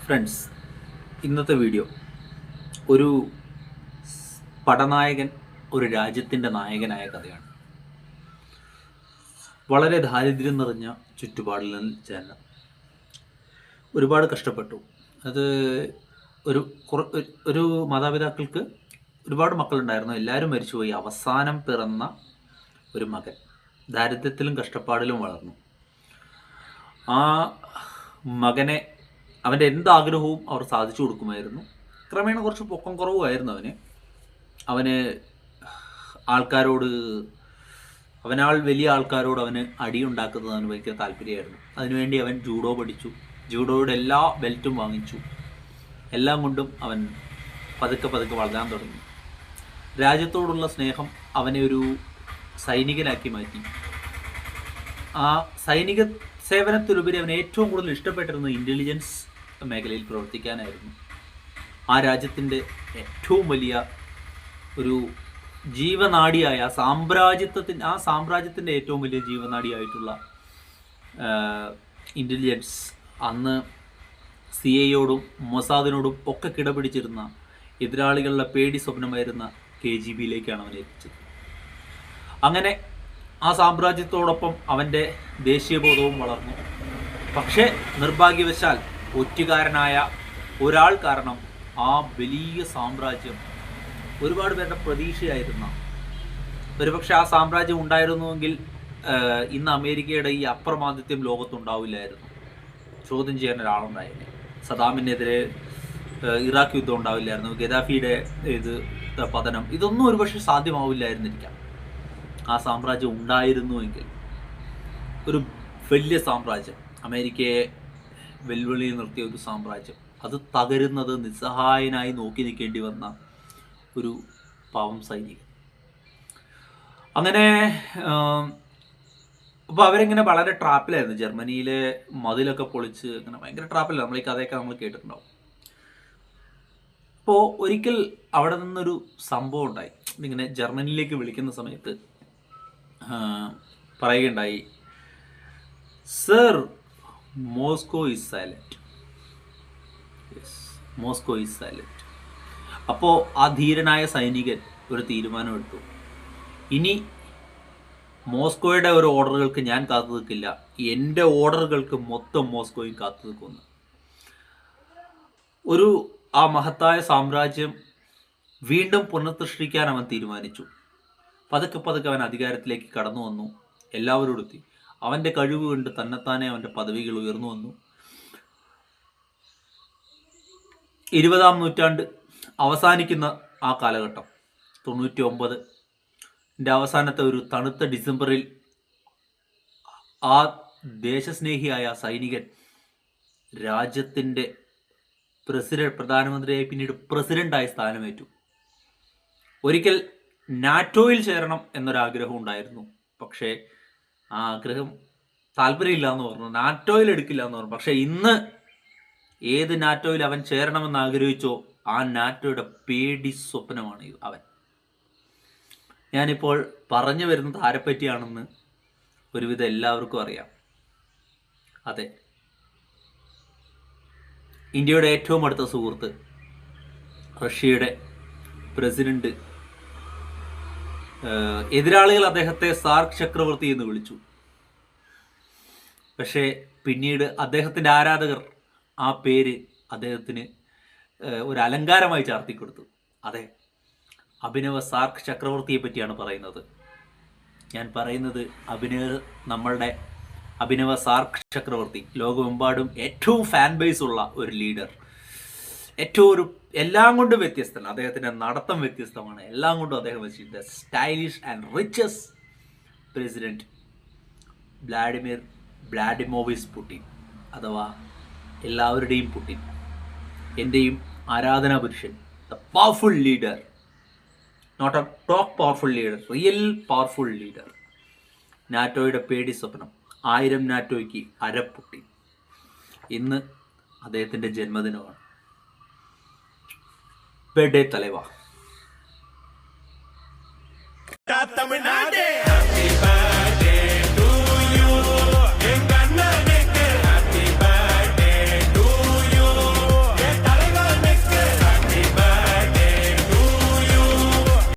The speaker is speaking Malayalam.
ഫ്രണ്ട്സ്, ഇന്നത്തെ വീഡിയോ ഒരു പടനായകൻ ഒരു രാജ്യത്തിൻ്റെ നായകനായ കഥയാണ്. വളരെ ദാരിദ്ര്യം നിറഞ്ഞ ചുറ്റുപാടിൽ നിന്ന് ചേർന്ന ഒരുപാട് കഷ്ടപ്പെട്ടു. അത് ഒരു മാതാപിതാക്കൾക്ക് ഒരുപാട് മക്കളുണ്ടായിരുന്നു. എല്ലാവരും മരിച്ചുപോയി. അവസാനം പിറന്ന ഒരു മകൻ ദാരിദ്ര്യത്തിലും കഷ്ടപ്പാടിലും വളർന്നു. ആ മകനെ അവൻ്റെ എന്താഗ്രഹവും അവർ സാധിച്ചു കൊടുക്കുമായിരുന്നു. ക്രമേണ കുറച്ച് പൊക്കം കുറവുമായിരുന്നു അവന് ആൾക്കാരോട് വലിയ ആൾക്കാരോട് അവന് അടിയുണ്ടാക്കുന്നത് അവന് ഭയങ്കര താല്പര്യമായിരുന്നു. അതിനുവേണ്ടി അവൻ ജൂഡോ പഠിച്ചു. ജൂഡോയുടെ എല്ലാ ബെൽറ്റും വാങ്ങിച്ചു. എല്ലാം കൊണ്ടും അവൻ പതുക്കെ വളരാൻ തുടങ്ങി. രാജ്യത്തോടുള്ള സ്നേഹം അവനെ ഒരു സൈനികനാക്കി മാറ്റി. ആ സൈനിക സേവനത്തിലുപരി അവൻ ഏറ്റവും കൂടുതൽ ഇഷ്ടപ്പെട്ടിരുന്നത് ഇൻ്റലിജൻസ് മേഖലയിൽ പ്രവർത്തിക്കാനായിരുന്നു. ആ രാജ്യത്തിൻ്റെ ഏറ്റവും വലിയ ഒരു ജീവനാഡിയായ സാമ്രാജ്യത്തിൻ്റെ ഏറ്റവും വലിയ ജീവനാഡിയായിട്ടുള്ള ഇൻ്റലിജൻസ് അന്ന് CIA മൊസാദിനോടും ഒക്കെ കിടപിടിച്ചിരുന്ന എതിരാളികളുടെ പേടി സ്വപ്നമായിരുന്ന KGBയിലേക്കാണ് അവനെ എത്തിച്ചത്. അങ്ങനെ ആ സാമ്രാജ്യത്തോടൊപ്പം അവൻ്റെ ദേശീയബോധവും വളർന്നു. പക്ഷേ നിർഭാഗ്യവശാൽ ഒറ്റുകാരനായ ഒരാൾ കാരണം ആ വലിയ സാമ്രാജ്യം ഒരുപാട് പേരുടെ പ്രതീക്ഷയായിരുന്ന, ഒരുപക്ഷെ ആ സാമ്രാജ്യം ഉണ്ടായിരുന്നുവെങ്കിൽ ഇന്ന് അമേരിക്കയുടെ ഈ അപ്രമാദിത്യം ലോകത്തുണ്ടാവില്ലായിരുന്നു. ചോദ്യം ചെയ്യാൻ ഒരാളുണ്ടായിരുന്നു. സദാമിനെതിരെ ഇറാഖ് യുദ്ധം ഉണ്ടാവില്ലായിരുന്നു. ഗദാഫിയുടെ പതനം, ഇതൊന്നും ഒരുപക്ഷെ സാധ്യമാവില്ലായിരുന്നിരിക്കാം. ആ സാമ്രാജ്യം ഉണ്ടായിരുന്നുവെങ്കിൽ ഒരു വലിയ സാമ്രാജ്യം, അമേരിക്കയെ വെല്ലുവിളിയിൽ നിർത്തിയ ഒരു സാമ്രാജ്യം, അത് തകരുന്നത് നിസ്സഹായനായി നോക്കി നിൽക്കേണ്ടി വന്ന ഒരു പാവം സൈനികൻ. അങ്ങനെ അപ്പോൾ അവരിങ്ങനെ വളരെ ട്രാപ്പിലായിരുന്നു. ജർമ്മനിയിലെ മതിലൊക്കെ പൊളിച്ച് അങ്ങനെ ഭയങ്കര ട്രാപ്പില്ല. നമ്മൾ ഈ കഥയൊക്കെ നമ്മൾ കേട്ടിട്ടുണ്ടാവും. അപ്പോൾ ഒരിക്കൽ അവിടെ നിന്നൊരു സംഭവം ഉണ്ടായി. ഇങ്ങനെ ജർമ്മനിയിലേക്ക് വിളിക്കുന്ന സമയത്ത് പറയുകയുണ്ടായി, sir, Moscow is silent. Moscow is silent. അപ്പോൾ ആ ധീരനായ സൈനികൻ ഒരു തീരുമാനമെടുത്തു. ഇനി മോസ്കോയുടെ ഒരു ഓർഡറുകൾക്ക് ഞാൻ കാത്തു നിൽക്കില്ല, എൻ്റെ ഓർഡറുകൾക്ക് മൊത്തം മോസ്കോയും കാത്തു നിൽക്കുന്നു. ആ മഹത്തായ സാമ്രാജ്യം വീണ്ടും പുനഃസൃഷ്ടിക്കാൻ അവൻ തീരുമാനിച്ചു. പതുക്കെ അവൻ അധികാരത്തിലേക്ക് കടന്നു വന്നു. എല്ലാവരോടും എത്തി. അവൻ്റെ കഴിവ് കൊണ്ട് തന്നെത്താനെ അവൻ്റെ പദവികൾ ഉയർന്നു വന്നു. 20-ാം നൂറ്റാണ്ട് അവസാനിക്കുന്ന ആ കാലഘട്ടം, 99 അവസാനത്തെ ഒരു തണുത്ത ഡിസംബറിൽ ആ ദേശസ്നേഹിയായ സൈനികൻ രാജ്യത്തിൻ്റെ പ്രധാനമന്ത്രിയായി പിന്നീട് പ്രസിഡന്റായി സ്ഥാനമേറ്റു. ഒരിക്കൽ നാറ്റോയിൽ ചേരണം എന്നൊരാഗ്രഹം ഉണ്ടായിരുന്നു. പക്ഷേ ആ ആഗ്രഹം താല്പര്യമില്ല എന്ന് പറഞ്ഞു. നാറ്റോയിൽ എടുക്കില്ല എന്ന് പറഞ്ഞു. പക്ഷേ ഇന്ന് ഏത് നാറ്റോയിൽ അവൻ ചേരണമെന്ന് ആഗ്രഹിച്ചോ ആ നാറ്റോയുടെ പേടി സ്വപ്നമാണ് അവൻ. ഞാനിപ്പോൾ പറഞ്ഞു വരുന്നത് ആരെപ്പറ്റിയാണെന്ന് ഒരുവിധം എല്ലാവർക്കും അറിയാം. അതെ, ഇന്ത്യയുടെ ഏറ്റവും അടുത്ത സുഹൃത്ത്, റഷ്യയുടെ പ്രസിഡന്റ്. എതിരാളികൾ അദ്ദേഹത്തെ സാർക്ക് ചക്രവർത്തി എന്ന് വിളിച്ചു. പക്ഷേ പിന്നീട് അദ്ദേഹത്തിൻ്റെ ആരാധകർ ആ പേര് അദ്ദേഹത്തിന് ഒരു അലങ്കാരമായി ചാർത്തിക്കൊടുത്തു. അതെ, അഭിനവ സാർക്ക് ചക്രവർത്തിയെ പറ്റിയാണ് പറയുന്നത്. ഞാൻ പറയുന്നത് നമ്മളുടെ അഭിനവ സാർക്ക് ചക്രവർത്തി. ലോകമെമ്പാടും ഏറ്റവും ഫാൻ ബേസ് ഉള്ള ഒരു ലീഡർ, എല്ലാം കൊണ്ടും വ്യത്യസ്തമാണ്. അദ്ദേഹത്തിൻ്റെ നടത്തം വ്യത്യസ്തമാണ്. എല്ലാം കൊണ്ടും അദ്ദേഹം വെച്ചിട്ട് stylish and richest president Vladimirovich Putin, അഥവാ എല്ലാവരുടെയും പുടിൻ, എൻ്റെയും ആരാധനാ പുരുഷൻ, the powerful leader, not a talk powerful leader, real powerful leader. നാറ്റോയുടെ പേടി സ്വപ്നം, 1000 നാറ്റോയ്ക്ക് പുടിൻ. ഇന്ന് അദ്ദേഹത്തിൻ്റെ ജന്മദിനമാണ്. ബർത്ത്ഡേ തലവ.